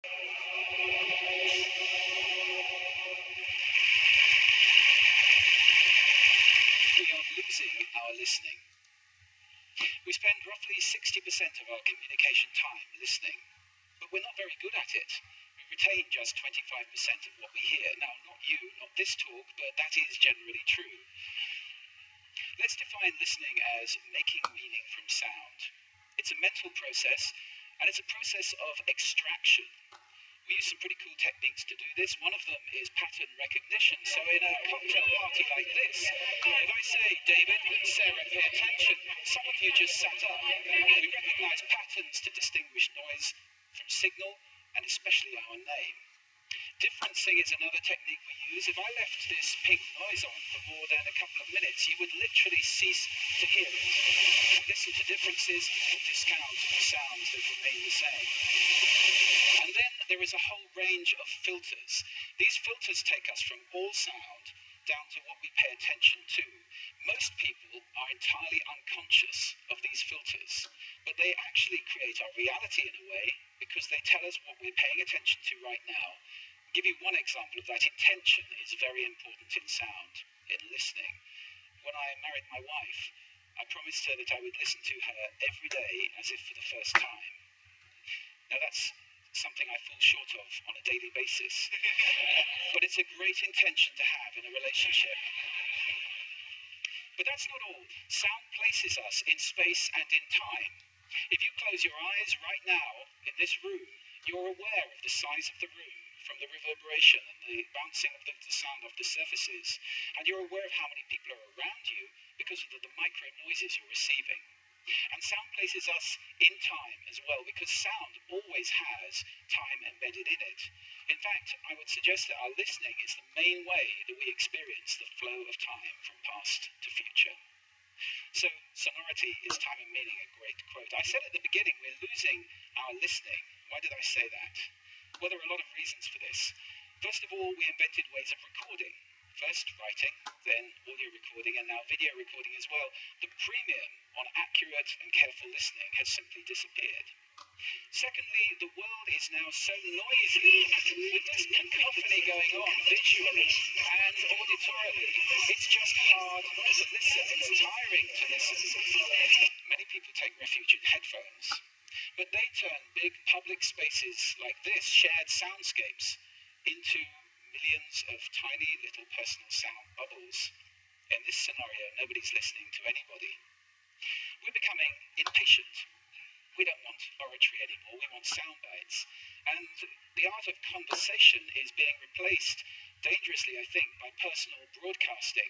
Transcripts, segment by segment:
We are losing our listening. We spend roughly 60% of our communication time listening, but we're not very good at it. We retain just 25% of what we hear. Now, not you, not this talk, but that is generally true. Let's define listening as making meaning from sound. It's a mental process, and it's a process of extraction. We use some pretty cool techniques to do this. One of them is pattern recognition. So in a cocktail party like this, if I say, David, Sarah, pay attention, some of you just sat up. We recognize patterns to distinguish noise from signal, and especially our name. Differencing is another technique we use. If I left this pink noise on for more than a couple of minutes, you would literally cease to hear it. Listen to differences and discount sounds that remain the same. And then there is a whole range of filters. These filters take us from all sound down to what we pay attention to. Most people are entirely unconscious of these filters, but they actually create our reality in a way because they tell us what we're paying attention to right now. I'll give you one example of that. Intention is very important in sound, in listening. When I married my wife, I promised her that I would listen to her every day as if for the first time. Now that's something I fall short of on a daily basis, but it's a great intention to have in a relationship. But that's not all. Sound places us in space and in time. If you close your eyes right now in this room, you're aware of the size of the room from the reverberation and the bouncing of the sound off the surfaces, and you're aware of how many people are around you because of the micro noises you're receiving. And sound places us in time as well, because sound always has time embedded in it. In fact, I would suggest that our listening is the main way that we experience the flow of time from past to future. So, sonority is time and meaning, a great quote. I said at the beginning, we're losing our listening. Why did I say that? Well, there are a lot of reasons for this. First of all, we invented ways of recording. First writing, then audio recording, and now video recording as well. The premium on accurate and careful listening has simply disappeared. Secondly, the world is now so noisy with this cacophony going on visually and auditorily. It's just hard to listen. It's tiring to listen. Many people take refuge in headphones, but they turn big public spaces like this, shared soundscapes, into millions of tiny little personal sound bubbles. In this scenario, nobody's listening to anybody. We're becoming impatient. We don't want oratory anymore, we want sound bites. And the art of conversation is being replaced, dangerously I think, by personal broadcasting.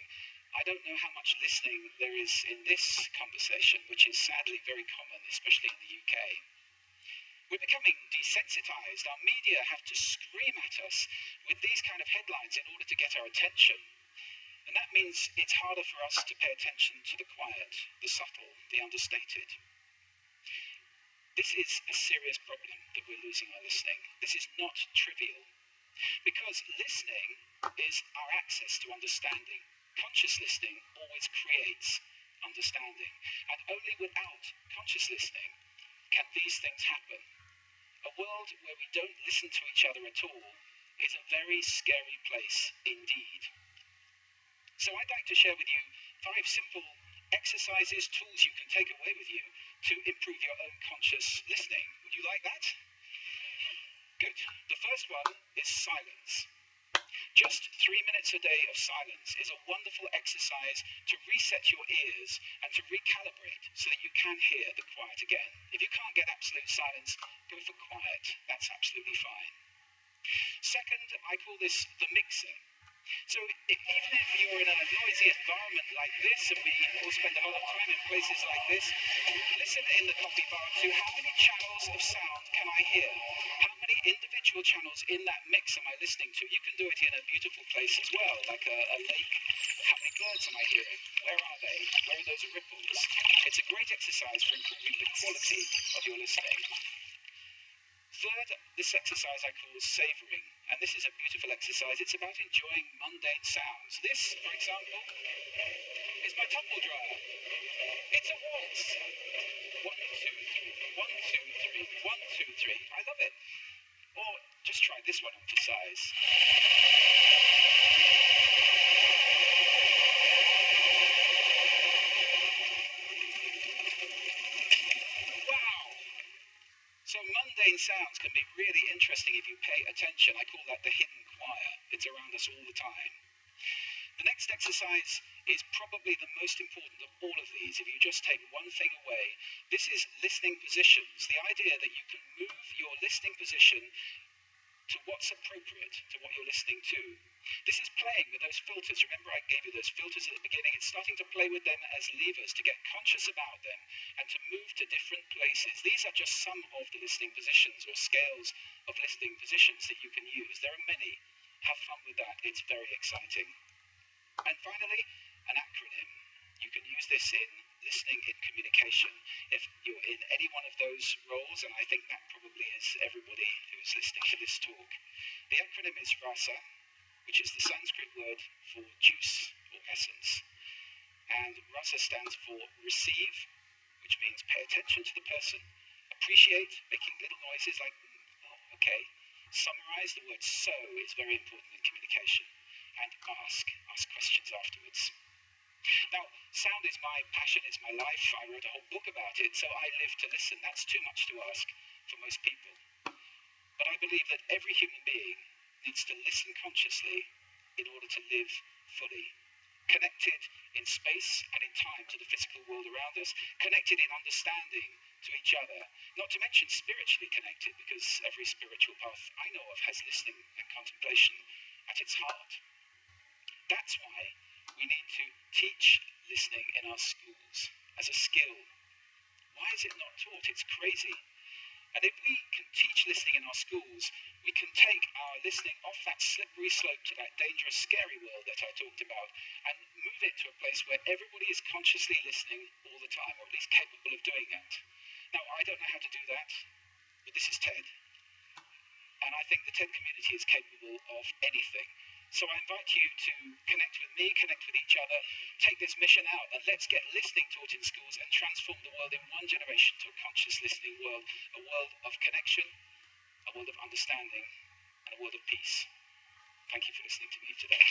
I don't know how much listening there is in this conversation, which is sadly very common, especially in the UK. We're becoming desensitized. Our media have to scream at us with these kind of headlines in order to get our attention. And that means it's harder for us to pay attention to the quiet, the subtle, the understated. This is a serious problem that we're losing our listening. This is not trivial, because listening is our access to understanding. Conscious listening always creates understanding, and only without conscious listening can these things happen. A world where we don't listen to each other at all is a very scary place indeed. So I'd like to share with you 5 simple exercises, tools you can take away with you to improve your own conscious listening. Would you like that? Good. The first one is silence. Just 3 minutes a day of silence is a wonderful exercise to reset your ears and to recalibrate so that you can hear the quiet again. If you can't get absolute silence, go for quiet. That's absolutely fine. Second, I call this the mixer. So even if you're in a noisy environment like this, and we all spend a lot of time in places like this, listen in the coffee bar to how many channels of sound can I hear? How many individual channels in that mix am I listening to? You can do it in a beautiful place as well, like a lake. How many birds am I hearing? Where are they? Where are those ripples? It's a great exercise for improving the quality of your listening. Third, this exercise I call savouring, and this is a beautiful exercise. It's about enjoying mundane sounds. This, for example, is my tumble dryer. It's a waltz. 1, 2, 3, 1, 2, 3, 1, 2, 3. I love it. Or Just try this one on for size. Wow! So mundane sounds can be really interesting if you pay attention. I call that the hidden choir. It's around us all the time. The next exercise is probably the most important of all of these. If you just take one thing away, this is listening positions. The idea that you can move your listening position to what's appropriate to what you're listening to. This is playing with those filters. Remember I gave you those filters at the beginning? It's starting to play with them as levers, to get conscious about them and to move to different places. These are just some of the listening positions or scales of listening positions that you can use. There are many. Have fun with that. It's very exciting. And finally, an acronym. You can use this in listening in communication. If you're in any one of those roles, and I think that probably is everybody who's listening to this talk, the acronym is RASA, which is the Sanskrit word for juice or essence. And RASA stands for receive, which means pay attention to the person, appreciate, making little noises like, oh, okay. Summarize, the word so is very important in communication, and ask questions afterwards. Now, sound is my passion, it's my life. I wrote a whole book about it, so I live to listen. That's too much to ask for most people. But I believe that every human being needs to listen consciously in order to live fully. Connected in space and in time to the physical world around us, connected in understanding to each other, not to mention spiritually connected, because every spiritual path I know of has listening and contemplation at its heart. That's why we need to teach listening in our schools as a skill. Why is it not taught? It's crazy. And if we can teach listening in our schools, we can take our listening off that slippery slope to that dangerous, scary world that I talked about and move it to a place where everybody is consciously listening all the time, or at least capable of doing that. Now, I don't know how to do that, but this is TED. And I think the TED community is capable of anything. So I invite you to connect with me, connect with each other, take this mission out, and let's get listening taught in schools and transform the world in one generation to a conscious listening world, a world of connection, a world of understanding, and a world of peace. Thank you for listening to me today.